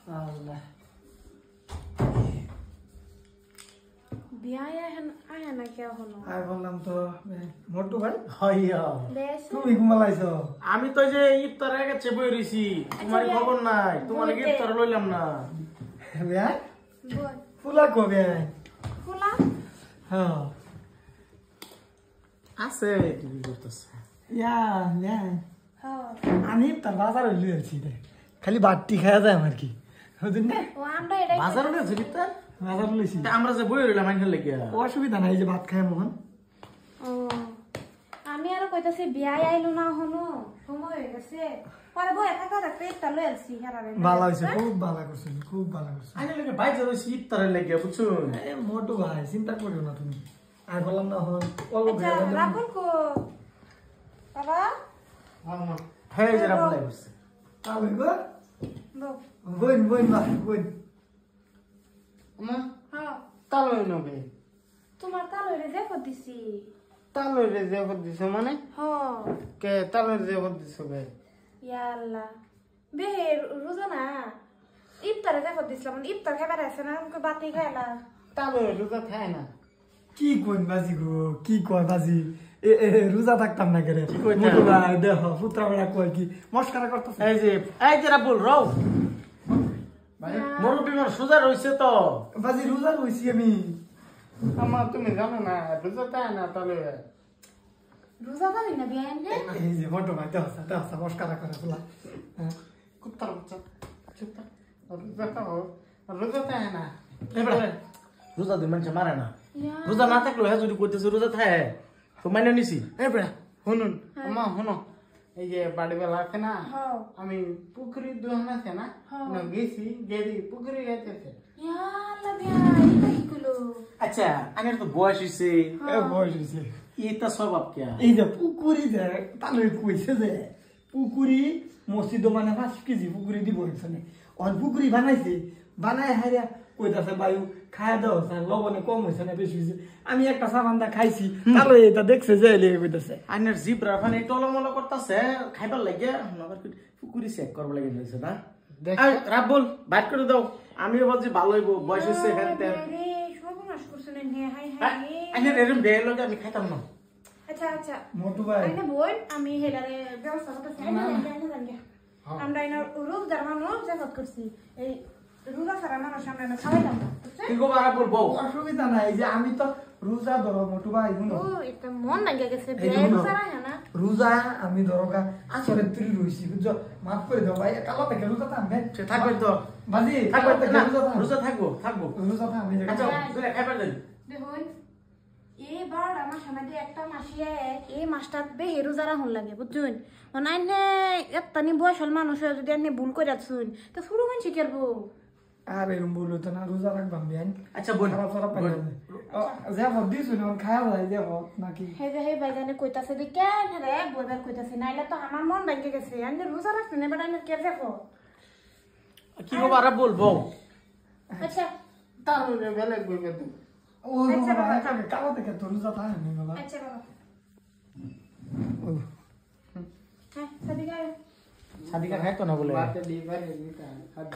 আল্লাহ বিয়া আয়া না কে হলো আর বললাম তো মোটু ভাই হইয়া তুমি ঘুমালাইছো আমি তো যে ইফতার আগে চেপে রইছি তোমার খবর নাই তোমার ইফতার লইলাম না ভাই বল ফুলা কবে ফুলা হ্যাঁ আছে টিভি করতেছে ইয়া হ্যাঁ আমি তার বাজার হইলে আছি রে খালি বাট্টি খাওয়া যায় আমার কি বুঝুন না ও আমরা এটাই বাজার লইছি ইফতার বাজার লইছি আমরা যে বই রইলাম আইন লাগিয়া অসুবিধা নাই যে ভাত খায় মোহন ও আমি আর কইতাছি বিয়া আইলো না হনো সময় হয়ে গেছে পরে বই একা রাখতে একটা লই আলছি হারাবে ভালো হইছে খুব ভালো করছিস খুব ভালো করছিস আইন লাগে বাইরে রইছি ইফতারের লাগিয়া বুঝছুন এ মোটু ভাই চিন্তা করিও না তুমি আর বললাম না হন অল্প আচ্ছা রাখুন কো বাবা হ্যাঁ যে রাবলাই বসছে তাহলে গো বো বইন বইন আমা হ্যাঁ তালই নবে তোমার তালরে যে দিছি তালই রে যে দিছ মানে হ্যাঁ কে তালই যে দিছ বে ইয়া আল্লাহ বে রোজা না ইফতারে দেখো দিছিলাম ইফতার খাবার আছে না আমাকে বাতি খাইলা তালই রোজা খায় না কি কইন বাজি গো কি কয় বাজি এ রোজা থাকতাম না করে কইতাম? মোটু ভাই দেখো পুত্রা বেড়া কয় কি মস্কারা করতেছে এই যে রাবুল রও মুরব্বি মোর সুজা রইছে তো বাজি রোজা হইছি আমি আমার তুমি জানো না রোজা তাই না তাহলে রোজা দাবি না বিয়া আনলে এই যে মোটু ভাই দেখো মস্কারা করে বলা কুত্তার বাচ্চা চুপ রোজা খাও রোজা তাই না রোজা দিন মানুষ মারে না ইয়া রোজা না থাকলো হ্যাঁ যদি করতেছে রোজা থাকে তো মাইনে নিছি এই বেড়া শুনুন আমা শুনো এই যে বাড়ি বেলা আছে না হ্যাঁ আমি পুকুরি দোহান আছে না না গেছি গেদি পুকুরি গেতেছে ইয়া আল্লাহ বিয়া এটা কি কইলো আচ্ছা আনের তো বয়স হইছে এ বয়স হইছে এটা স্বভাব কে এই যে পুকুরি যে তাহলে কইছে যে পুকুরি মসজিদ মানে 5 কেজি পুকুরি দিব এখানে অন পুকুরি বানাইছে বানায় হারিয়া কইতাছে বায়ু খায় দাও লবণে কম হয়েছে না বেশি হয়েছে আমি একটা সাবানটা খাইছি তাহলে এটা দেখছে যে এলে কইতাছে আনের জিপ রাফানে টলমল করতেছে খাইবার লাগে নগর পুকুরি চেক করব লাগে হইছে না রাবুল বাইট করে দাও আমি বলছি ভালো হইব বয়স হইছে এখানে রে সর্বনাশ করছেন নে হাই হাই আনের এরম দেয় লগে আমি খাইতাম না আচ্ছা আচ্ছা মোটু ভাই আইনা বই আমি হেলারে ব্যবস্থা করতে চাই না জানি আমরা আইনা রোজ জার্মানো জায়গা করছি এই রোজা সারা মানুষ আমরা না খাওয়াইতাম না কি গো রাবুল বউ অসুবিধা নাই যে আমি তো রোজা ধরো মোটু ভাই শুনো ও এটা মন লাগে গেছে এই বিয়া শুনো, সারা না রোজা আমি ধরোগা আসরে তুই রইছি বুঝছো মাফ করে দাও ভাই কালো থেকে রোজা থাকবে সে থাকবে তো বাজি থাকবে থেকে না রোজা রোজা থাকবো রোজা থাকবে আচ্ছা দুলে খাইবার দেন দেখুন এবার আমার সামনে একটা মাসিয়ে এই মাসটা বে হেরু যারা হন লাগে বুঝছেন অনাইনে এত্তানি বয়সল মানুষ যদি আপনি ভুল করে যাচ্ছেন তো শুরু হন শিখারবো আর এরম বলো তো না রোজা রাখবাম বিয়ান আচ্ছা বোন খারাপ খারাপ পাই যাবো দিছুন খাওয়া যায় যাবো নাকি হে যে হে বাইজানে কইতাছে দি কেন রে বইবার কইতাছে নাইলে তো আমার মন ভাঙে গেছে আমি রোজা রাখছি না বাট আমি কে দেখো কি গো রাবুল বউ আচ্ছা তার বেলে বইবে তো ও কালো থেকে তো রোজা থাকে না বাবা আচ্ছা বাবা হ্যাঁ সাদিকা সাদিকা খাইতো না বলে বাতে দিবারে দিতা হাত